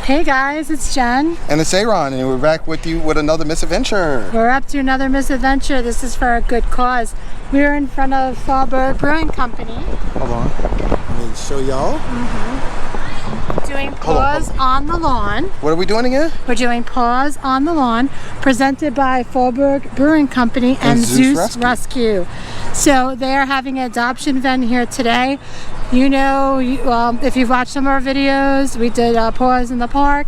Hey guys, it's Jen. And it's Aaron, and we're back with you with another Misadventure. We're up to another Misadventure. This is for a good cause. We're in front of Faubourg Brewing Company. Hold on. Let me show y'all. Doing Paws on the Lawn. What are we doing again? We're doing Paws on the Lawn, presented by Faubourg Brewing Company and Zeus Rescue. So they are having an adoption event here today. You know, if you've watched some of our videos, we did Paws in the Park.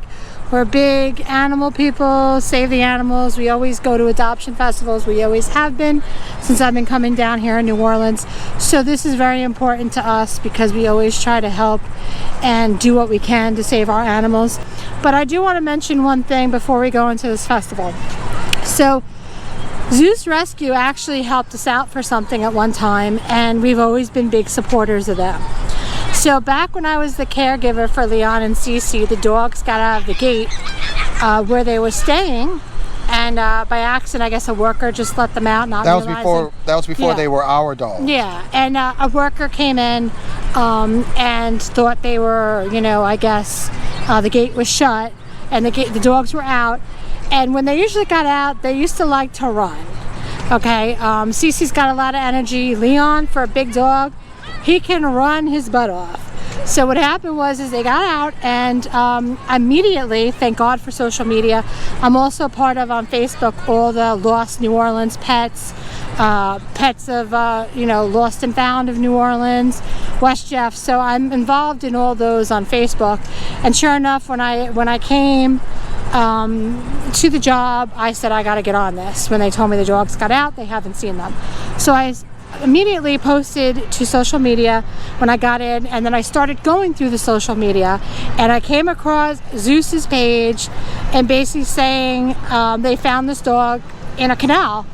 We're big animal people, save the animals. We always go to adoption festivals. We always have been since I've been coming down here in New Orleans. So this is very important to us because we always try to help and do what we can to save our animals. But I do want to mention one thing before we go into this festival. So Zeus Rescue actually helped us out for something at one time, and we've always been big supporters of them. So back when I was the caregiver for Leon and Cece, the dogs got out of the gate where they were staying, and by accident, I guess a worker just let them out. That was before they were our dogs. Yeah, and a worker came in and thought they were, you know, I guess the gate was shut and the dogs were out. And when they usually got out, they used to like to run. Okay, Cece's got a lot of energy. Leon, for a big dog, he can run his butt off. So what happened was they got out, and immediately, thank God for social media, I'm also part of on Facebook all the Lost New Orleans pets, pets of you know, Lost and Found of New Orleans, West Jeff. So I'm involved in all those on Facebook. And sure enough, when I came to the job, I said I got to get on this. When they told me the dogs got out, they haven't seen them. So I immediately posted to social media when I got in, and then I started going through the social media, and I came across Zeus's page and basically saying they found this dog in a canal,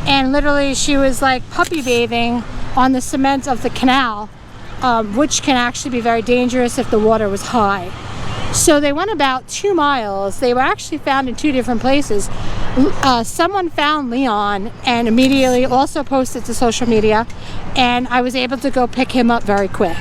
and literally she was like puppy bathing on the cement of the canal, which can actually be very dangerous if the water was high. So they went about 2 miles. They were actually found in 2 different places. Someone found Leon and immediately also posted to social media, and I was able to go pick him up very quick.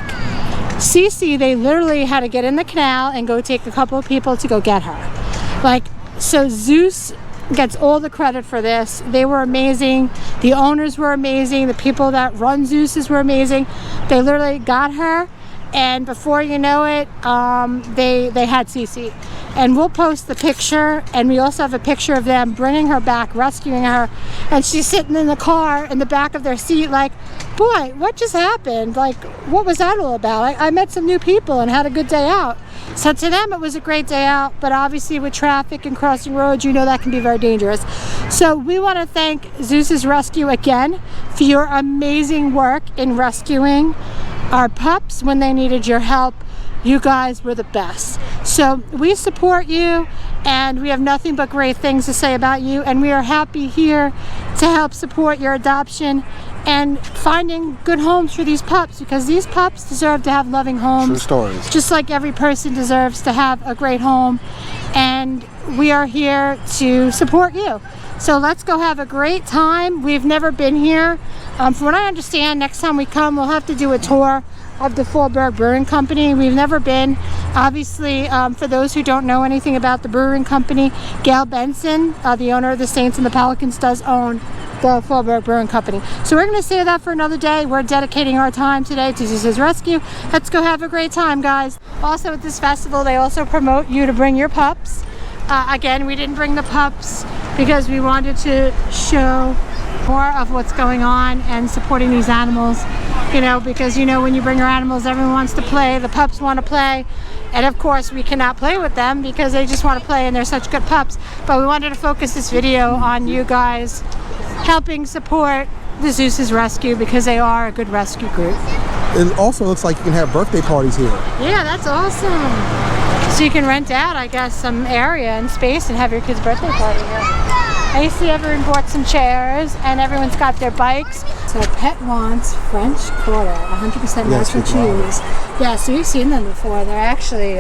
Cece, they literally had to get in the canal and go take a couple of people to go get her. So Zeus gets all the credit for this. They were amazing. The owners were amazing. The people that run Zeus's were amazing. They literally got her, and before you know it, they had Cece. And we'll post the picture, and we also have a picture of them bringing her back, rescuing her, and she's sitting in the car in the back of their seat like, boy, what just happened? Like, what was that all about? I met some new people and had a good day out. So to them it was a great day out, but obviously with traffic and crossing roads, you know that can be very dangerous. So we want to thank Zeus Rescue again for your amazing work in rescuing our pups when they needed your help. You guys were the best. So we support you, and we have nothing but great things to say about you, and we are happy here to help support your adoption and finding good homes for these pups, because these pups deserve to have loving homes. True stories. Just like every person deserves to have a great home, and we are here to support you. So let's go have a great time. We've never been here. From what I understand, next time we come, we'll have to do a tour of the Faubourg Brewing Company. We've never been. Obviously, for those who don't know anything about the brewing company, Gail Benson, the owner of the Saints and the Pelicans, does own the Faubourg Brewing Company. So we're going to save that for another day. We're dedicating our time today to Zeus Rescue. Let's go have a great time, guys. Also at this festival, they also promote you to bring your pups. Again, we didn't bring the pups because we wanted to show more of what's going on and supporting these animals, you know, because you know when you bring your animals, everyone wants to play, the pups want to play, and of course we cannot play with them because they just want to play and they're such good pups. But we wanted to focus this video on you guys helping support the Zeus Rescue because they are a good rescue group. It also looks like you can have birthday parties here. Yeah, that's awesome. So you can rent out, I guess, some area and space and have your kids' birthday party here. I see everyone bought some chairs and everyone's got their bikes. So Pet wants French Quarter, 100% natural cheese. Yeah, so we've seen them before. They're actually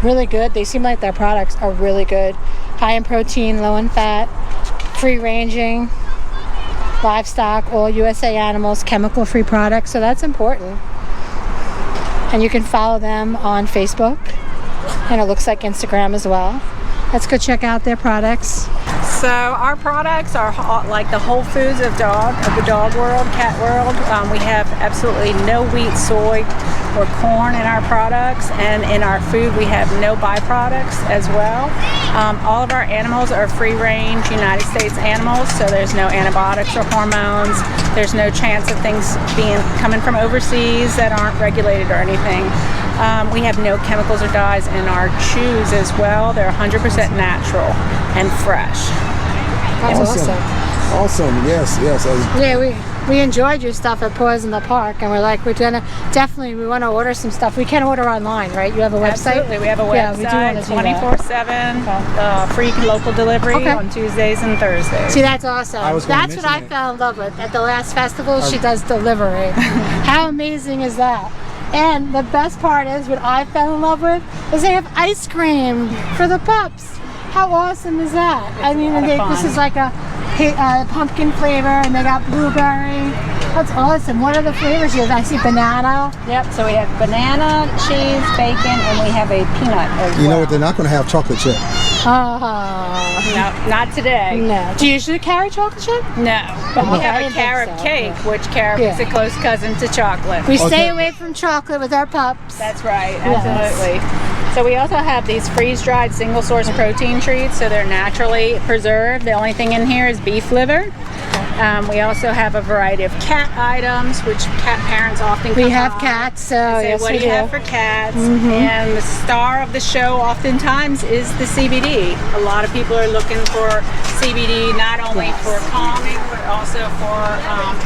really good. They seem like their products are really good. High in protein, low in fat, free ranging, livestock, all USA animals, chemical free products. So that's important. And you can follow them on Facebook And it looks like Instagram as well. Let's go check out their products. So our products are like the Whole Foods of the dog world, cat world. We have absolutely no wheat, soy, or corn in our products, and in our food we have no byproducts as well. All of our animals are free-range United States animals, so there's no antibiotics or hormones. There's no chance of things coming from overseas that aren't regulated or anything. We have no chemicals or dyes in our chews as well. They're 100% natural and fresh. That's awesome. Awesome. Yes. Yeah, we enjoyed your stuff at Paws in the Park, and we're like, we want to order some stuff. We can order online, right? You have a website? Absolutely, we have a website. Yeah, we do 24/7, free local delivery on Tuesdays and Thursdays. See, that's awesome. That's what I fell in love with at the last festival. She does delivery. How amazing is that? And the best part is, what I fell in love with is they have ice cream for the pups. How awesome is that? I mean, this is like a pumpkin flavor, and they got blueberry. That's awesome. What are the flavors here? I see banana. Yep, so we have banana, cheese, bacon, and we have a peanut as well. You know what? They're not going to have chocolate chip. No, not today. No. Do you usually carry chocolate chip? No, but we have a carob cake, which carob is a close cousin to chocolate. We stay away from chocolate with our pups. That's right, absolutely. So we also have these freeze-dried single-source protein treats, so they're naturally preserved. The only thing in here is beef liver. We also have a variety of cat items, which cat parents often come We have by cats, so and say, yes, what do you have for cats? And the star of the show oftentimes is the CBD. A lot of people are looking for CBD not only for calming, but also for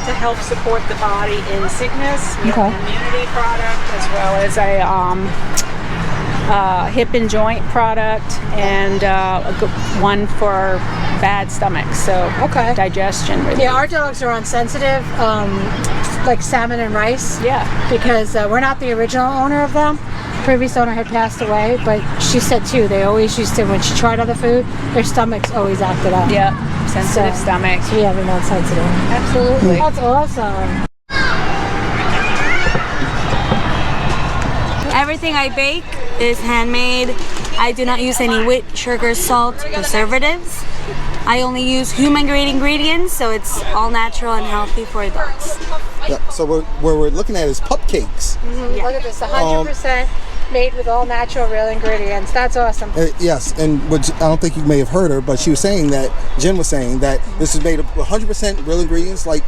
to help support the body in sickness. We have an immunity product, as well as a hip and joint product, and one for bad stomachs, so digestion relief. Yeah, our dogs are on sensitive, like salmon and rice. Yeah, because we're not the original owner of them. The previous owner had passed away, but she said too, they always used to, when she tried other food, their stomachs always acted up. Yeah, sensitive stomachs. So we have them on sensitive. Absolutely. That's awesome. Everything I bake is handmade. I do not use any wheat, sugar, salt, preservatives. I only use human-grade ingredients, so it's all natural and healthy for dogs. Yeah, so what we're looking at is pup cakes. Look at this, 100% made with all natural, real ingredients. That's awesome. Yes, and which I don't think you may have heard her, but she was saying that, Jen was saying that this is made of 100% real ingredients, like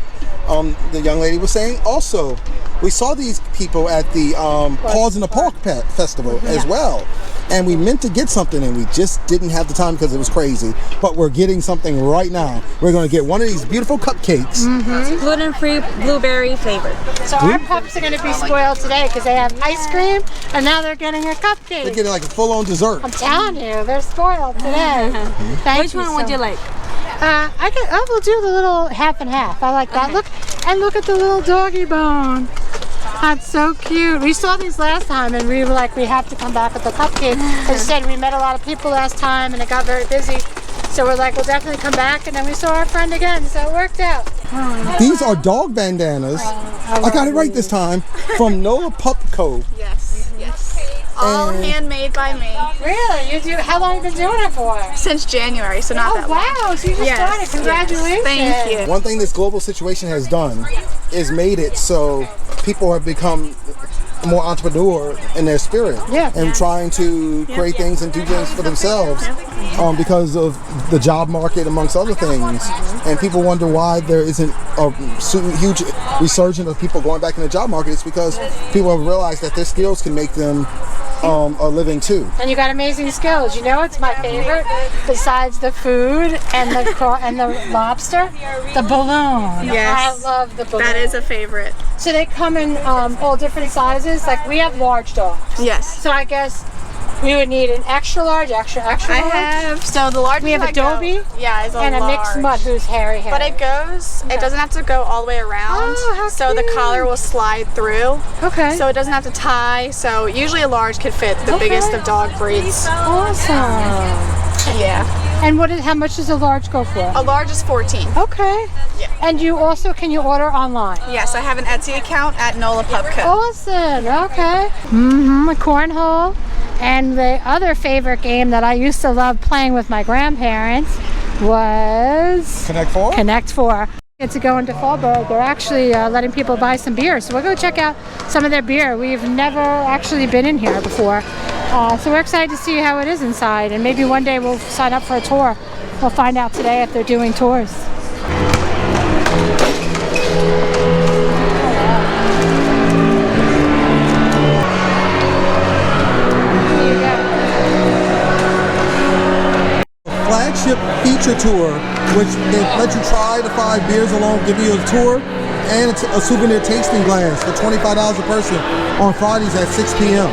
the young lady was saying. Also, we saw these people at the Paws in the Park Festival as well. And we meant to get something, and we just didn't have the time because it was crazy. But we're getting something right now. We're going to get one of these beautiful cupcakes. Gluten-free, blueberry flavored. So our pups are going to be spoiled today because they have ice cream, and now they're getting a cupcake. They're getting like a full-on dessert. I'm telling you, they're spoiled today. Which one would you like? We'll do the little half and half. I like that. Look at the little doggy bone. That's so cute. We saw these last time, and we were like, we have to come back with the cupcake. Instead, we met a lot of people last time, and it got very busy. So we're like, we'll definitely come back. And then we saw our friend again, so it worked out. These are dog bandanas. I got it right this time. From Nola Pup Co. Yes. All handmade by me. Really? You do? How long have you been doing it for? Since January, so not that long. Oh wow! So you just started. Congratulations! Thank you. One thing this global situation has done is made it so people have become more entrepreneur in their spirit and trying to create things and do things for themselves because of the job market, amongst other things. And people wonder why there isn't a huge resurgence of people going back in the job market. It's because people have realized that their skills can make them a living too. And you got amazing skills. You know, it's my favorite. Besides the food and the lobster, the balloon. Yes, I love the balloon. That is a favorite. So they come in all different sizes. Like we have large dogs. Yes. So I guess we would need an extra large, extra large. I have. So the large. We have a Dobie. Is a and large. A mixed mutt who's hairy. But it goes. It doesn't have to go all the way around. Oh, how so cute. the collar will slide through. Okay. So it doesn't have to tie. So usually a large could fit the biggest of dog breeds. Awesome. Yeah. And how much does a large go for? A large is 14. Okay. Yeah. And can you order online? Yes, I have an Etsy account at Nola Pup Co. Awesome. Okay. A cornhole. And the other favorite game that I used to love playing with my grandparents was Connect 4? Connect 4. To go into Faubourg, they're actually letting people buy some beer. So we'll go check out some of their beer. We've never actually been in here before. So we're excited to see how it is inside. And maybe one day we'll sign up for a tour. We'll find out today if they're doing tours. Flagship feature tour, which they let you try the 5 beers along, give you a tour, and it's a souvenir tasting glass for $25 a person on Fridays at 6 p.m.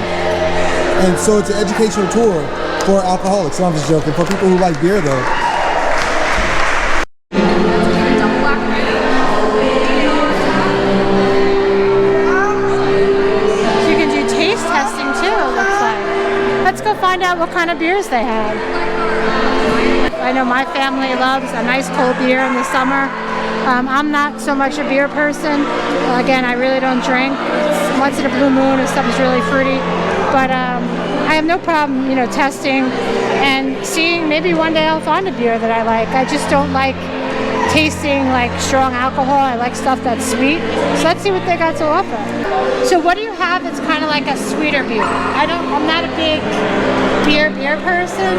And so it's an educational tour for alcoholics. So I'm just joking. For people who like beer, though. You can do taste testing too, it looks like. Let's go find out what kind of beers they have. I know my family loves a nice cold beer in the summer. I'm not so much a beer person. Again, I really don't drink. It's once in a blue moon if something's really fruity. But I have no problem, you know, testing and seeing. Maybe one day I'll find a beer that I like. I just don't like tasting like strong alcohol. I like stuff that's sweet. So let's see what they got to offer. So what do you have that's kind of like a sweeter beer? I'm not a big beer person.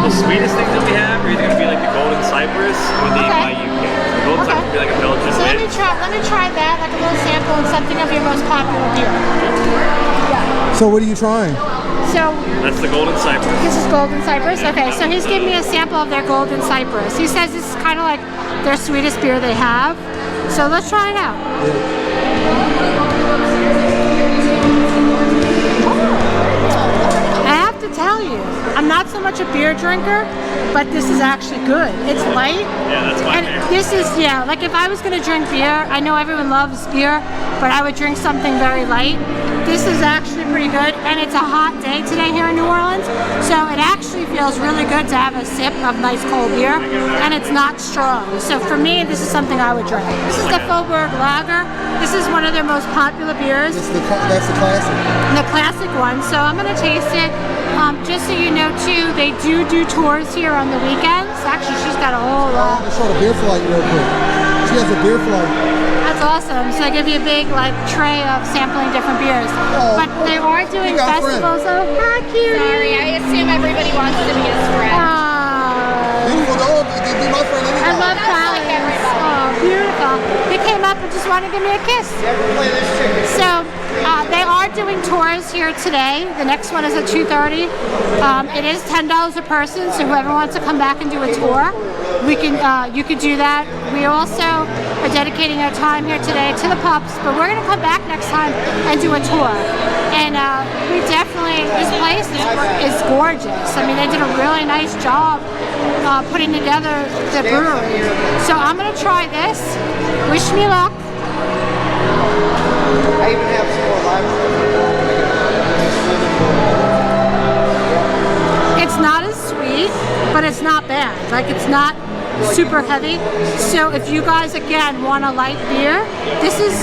The sweetest things that we have are either going to be like the Golden Cypress or the UK. The Golden Cypress would be like a Belgian So wit. let me try that, like a little sample and something of your most popular beer. Yeah. So what are you trying? So That's the Golden Cypress. this is Golden Cypress. Okay, so he's giving me a sample of their Golden Cypress. He says this is kind of like their sweetest beer they have. So let's try it out. I have to tell you, I'm not so much a beer drinker, but this is actually good. It's light. Yeah, that's my And favorite. this is, yeah, like if I was going to drink beer, I know everyone loves beer, but I would drink something very light. This is actually pretty good, and it's a hot day today here in New Orleans, so it actually feels really good to have a sip of nice cold beer, and it's not strong. So for me, this is something I would drink. This is the Faubourg Lager. This is one of their most popular beers. That's the classic. The classic one. So I'm going to taste it. Just so you know, too, they do tours here on the weekends. Actually, she's got a whole lot. Let's show the beer flight real quick. She has a beer flight. That's awesome. So I give you a big like tray of sampling different beers. Oh, but they are doing you got a festivals. Oh, hi, cutie. Sorry, I assume everybody wants to be his friend. Beautiful dog. You can be my friend anytime. I love Callie. Oh, beautiful. He came up and just wanted to give me a kiss. So they are doing tours here today. The next one is at 2:30. It is $10 a person, so whoever wants to come back and do a tour, you can do that. We also are dedicating our time here today to the pups, but we're going to come back next time and do a tour. And we definitely, this place is gorgeous. I mean, they did a really nice job putting together the brewery. So I'm going to try this. Wish me luck. I even have some more live. It's not as sweet, but it's not bad. Like, it's not super heavy. So if you guys, again, want a light beer,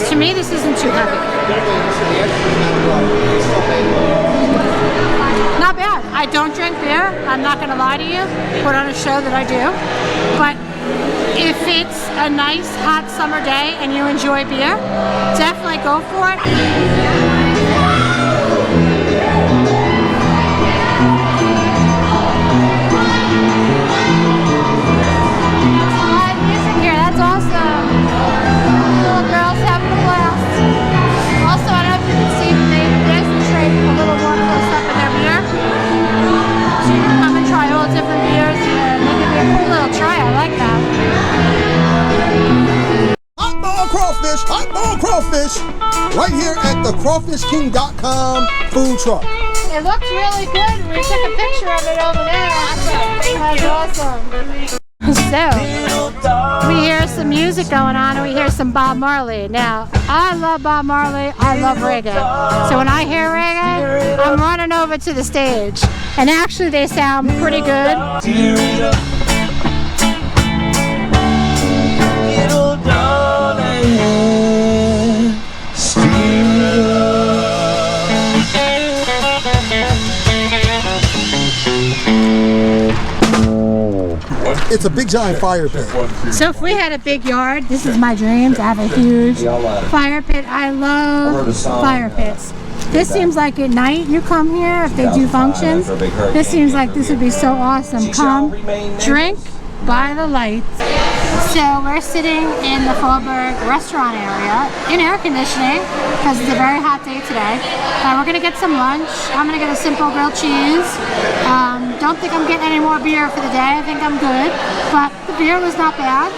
to me, this isn't too heavy. Not bad. I don't drink beer. I'm not going to lie to you. Put on a show that I do. But if it's a nice hot summer day and you enjoy beer, definitely go for it. Music here, that's awesome. Little girls having a blast. Also, I don't know if you can see, there's the tray a little more close up in their beer. So you can come and try all different beers and they give you a cool little try. I like that. Hot ball crawfish, right here at the crawfishking.com food truck. It looked really good. We took a picture of it over there. That's awesome. So, we hear some music going on and we hear some Bob Marley. Now, I love Bob Marley, I love reggae. So when I hear reggae, I'm running over to the stage. And actually they sound pretty good. It's a big giant fire pit. So if we had a big yard, this is my dream, to have a huge fire pit. I love fire pits. This seems like at night you come here, if they do functions, this seems like this would be so awesome. Come, drink by the lights. So we're sitting in the Faubourg restaurant area in air conditioning because it's a very hot day today. We're gonna get some lunch. I'm gonna get a simple grilled cheese. Don't think I'm getting any more beer for the day. I think I'm good, but the beer was not bad.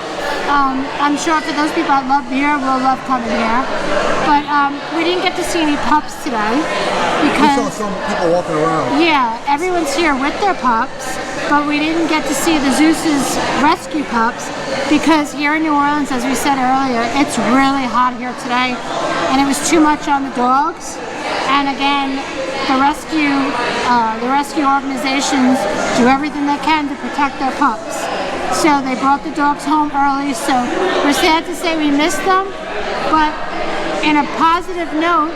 I'm sure for those people that love beer will love coming here. But we didn't get to see any pups today because we saw some people walking around. Yeah, everyone's here with their pups, but we didn't get to see the Zeus Rescue pups because here in New Orleans, as we said earlier, it's really hot here today, and it was too much on the dogs. And again, the rescue organizations do everything they can to protect their pups. So they brought the dogs home early, so we're sad to say we missed them, but in a positive note,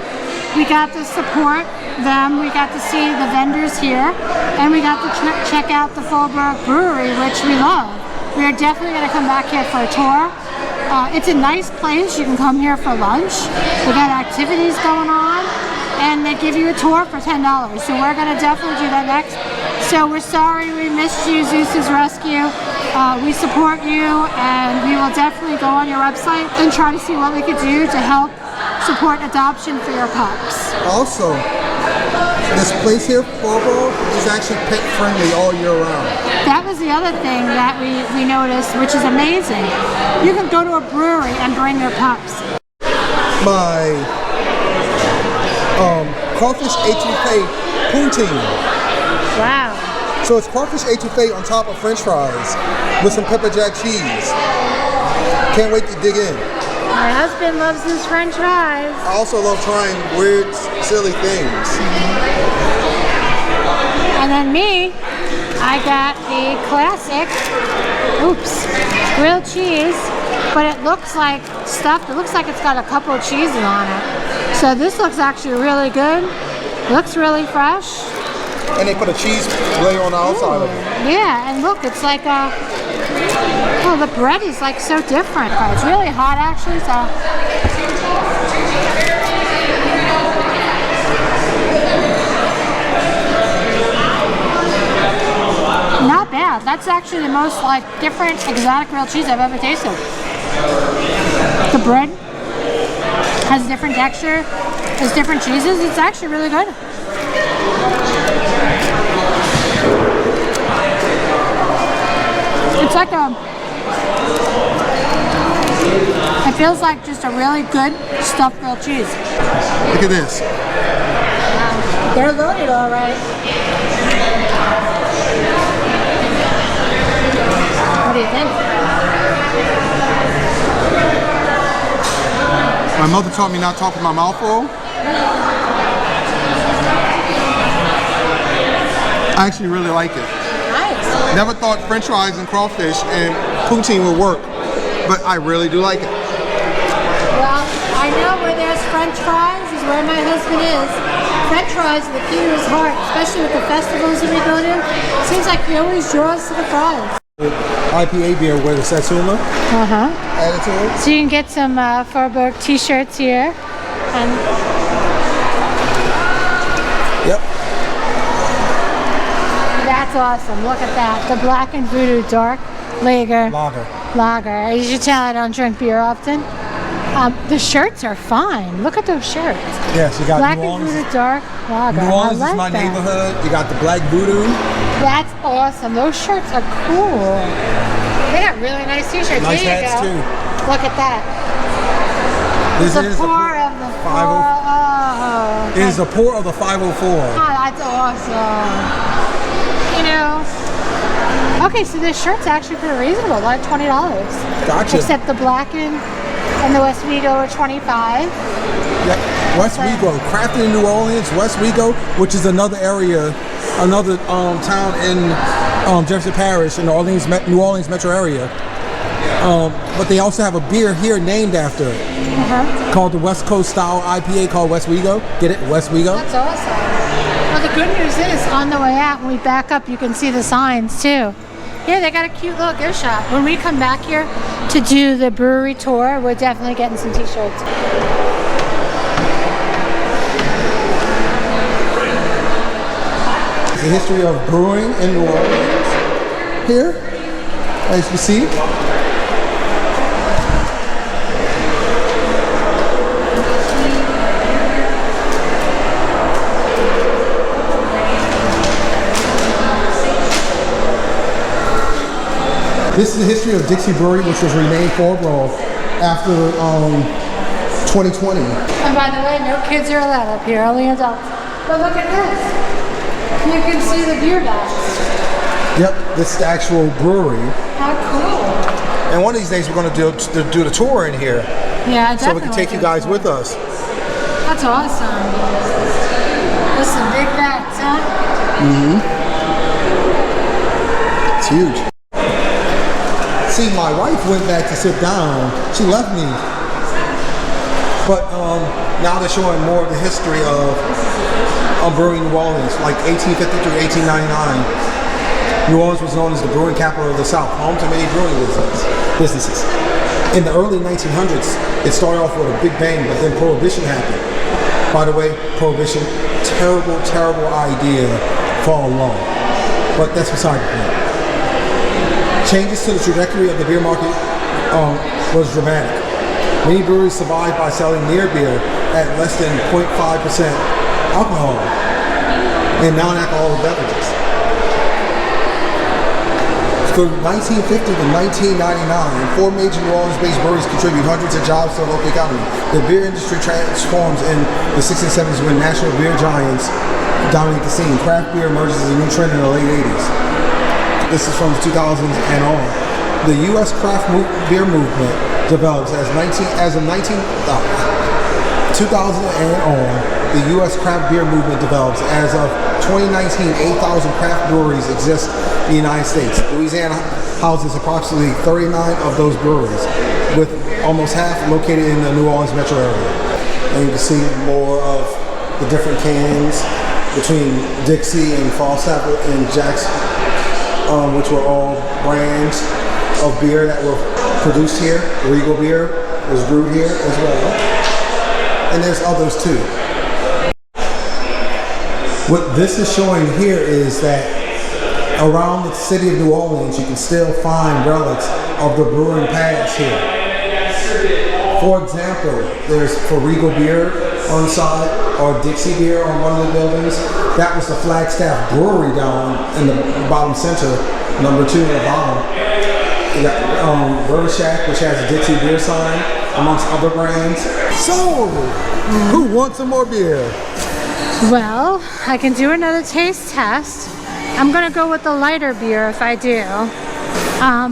we got to support them, we got to see the vendors here, and we got to check out the Faubourg Brewery, which we love. We are definitely going to come back here for a tour. It's a nice place. You can come here for lunch. We got activities going on, and they give you a tour for $10. So we're going to definitely do that next. So we're sorry we missed you, Zeus Rescue. We support you, and we will definitely go on your website and try to see what we could do to help support adoption for your pups. Also, this place here, Faubourg, is actually pet friendly all year round. That was the other thing that we noticed, which is amazing. You can go to a brewery and bring your pups. My crawfish etouffee poutine. Wow. So it's crawfish etouffee on top of French fries with some pepper jack cheese. Can't wait to dig in. My husband loves his French fries. I also love trying weird, silly things. And then me, I got the classic, grilled cheese, but it looks like stuffed. It looks like it's got a couple of cheeses on it. So this looks actually really good. Looks really fresh. And they put a cheese layer on the outside of it. Yeah, and look, it's like a, oh, the bread is like so different. It's really hot actually, so. Not bad. That's actually the most like different exotic grilled cheese I've ever tasted. The bread has a different texture, has different cheeses. It's actually really good. It's like it feels like just a really good stuffed grilled cheese. Look at this. They're loaded all right. What do you think? My mother taught me not to talk with my mouth full. I actually really like it. Nice. Never thought French fries and crawfish and poutine would work, but I really do like it. Well, I know where there's French fries is where my husband is. French fries are the key to his heart, especially with the festivals that we go to. Seems like he always draws to the fries. IPA beer with a Satsuma added to it. So you can get some Faubourg t-shirts here. And Yep. that's awesome. Look at that. The Black and Voodoo Dark Lager. Lager. You should tell I don't drink beer often. The shirts are fine. Look at those shirts. Yes, you got Black New and Orleans. Voodoo Dark Lager. New Orleans I like is my that. neighborhood. You got the Black Voodoo. That's awesome. Those shirts are cool. They got really nice t-shirts. Nice Here you hats go. too. Look at that. This The is pour of the 50. It is a pour of the 504. Oh, that's awesome. You know. Okay, so this shirt's actually pretty reasonable, like $20. Gotcha. Except the Black and the West Wego are $25. Yep. West Wego, crafted in New Orleans, West Wego, which is another area, another town in Jefferson Parish in the New Orleans metro area. But they also have a beer here named after it, called the West Coast style IPA called West Wego. Get it? West Wego. That's awesome. Well, the good news is, on the way out, when we back up, you can see the signs too. Yeah, they got a cute little gift shop. When we come back here to do the brewery tour, we're definitely getting some t-shirts. The history of brewing in New Orleans here, as you see. This is the history of Dixie Brewery, which was renamed Faubourg after 2020. And by the way, no kids are allowed up here, only adults. But look at this. You can see the beer bags. Yep, this is the actual brewery. How cool. And one of these days we're going to do the tour in here. Yeah, definitely. So we can take you guys with us. That's awesome. Listen, big bags, huh? Mm-hmm. It's huge. See, my wife went back to sit down. She left me. But now they're showing more of the history of brewing New Orleans, like 1850 through 1899. New Orleans was known as the brewing capital of the South, home to many brewing businesses. In the early 1900s, it started off with a big bang, but then Prohibition happened. By the way, Prohibition, terrible, terrible idea for a law. But that's beside the point. Changes to the trajectory of the beer market was dramatic. Many breweries survived by selling near beer at less than 0.5% alcohol and non-alcoholic beverages. From 1950 to 1999, 4 major New Orleans-based breweries contribute hundreds of jobs to the local economy. The beer industry transforms in the 60s and 70s when national beer giants dominate the scene. Craft beer emerges as a new trend in the late 80s. This is from the 2000s and on. The U.S. craft beer movement develops as of 2000 and on. The U.S. craft beer movement develops. As of 2019, 8,000 craft breweries exist in the United States. Louisiana houses approximately 39 of those breweries, with almost half located in the New Orleans metro area. And you can see more of the different cans between Dixie and Falstaff and Jack's, which were all brands of beer that were produced here. Regal beer was brewed here as well. And there's others too. What this is showing here is that around the city of New Orleans, you can still find relics of the brewing past here. For example, there's for Regal beer on the side, or Dixie beer on one of the buildings. That was the Flagstaff Brewery down in the bottom center, number 2 in the bottom. You got Burger Shack, which has a Dixie beer sign, amongst other brands. So, who wants some more beer? Well, I can do another taste test. I'm gonna go with the lighter beer if I do.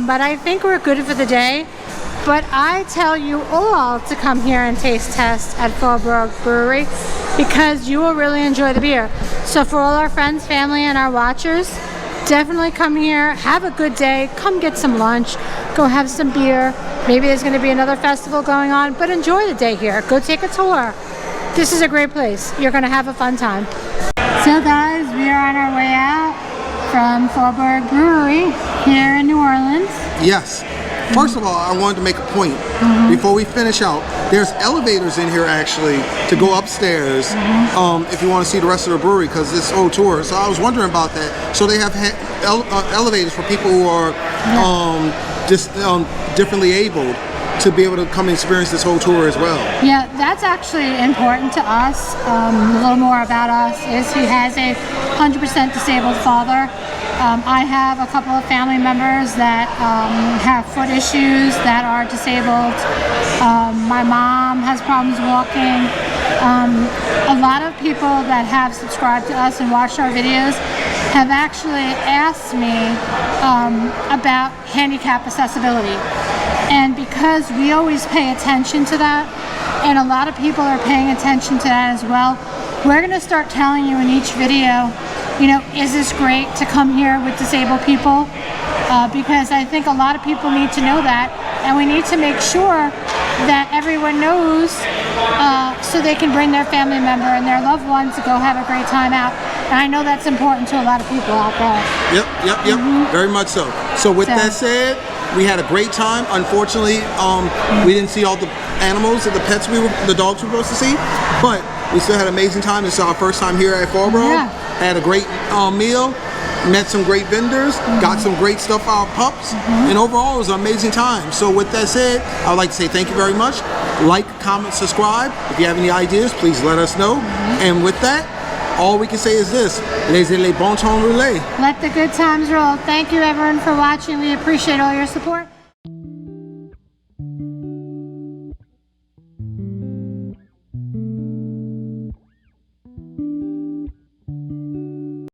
But I think we're good for the day. But I tell you all to come here and taste test at Faubourg Brewery because you will really enjoy the beer. So for all our friends, family, and our watchers, definitely come here, have a good day, come get some lunch, go have some beer. Maybe there's gonna be another festival going on, but enjoy the day here. Go take a tour. This is a great place. You're gonna have a fun time. So guys, we are on our way out from Faubourg Brewery here in New Orleans. Yes. First of all, I wanted to make a point before we finish out. There's elevators in here actually to go upstairs if you want to see the rest of the brewery because it's whole tour. So I was wondering about that. So they have elevators for people who are just differently abled to be able to come and experience this whole tour as well. Yeah, that's actually important to us. A little more about us is he has a 100% disabled father. I have a couple of family members that have foot issues that are disabled. My mom has problems walking. A lot of people that have subscribed to us and watched our videos have actually asked me about handicap accessibility. And because we always pay attention to that, and a lot of people are paying attention to that as well, we're going to start telling you in each video, you know, is this great to come here with disabled people? Because I think a lot of people need to know that, and we need to make sure that everyone knows so they can bring their family member and their loved ones to go have a great time out. And I know that's important to a lot of people out there. Yep. Very much so. So with that said, we had a great time. Unfortunately, we didn't see all the animals and the dogs we were supposed to see, but we still had an amazing time. This is our first time here at Faubourg. Had a great meal, met some great vendors, got some great stuff for our pups, and overall it was an amazing time. So with that said, I would like to say thank you very much. Like, comment, subscribe. If you have any ideas, please let us know. And with that, all we can say is this: les bon temps roulés. Let the good times roll. Thank you everyone for watching. We appreciate all your support.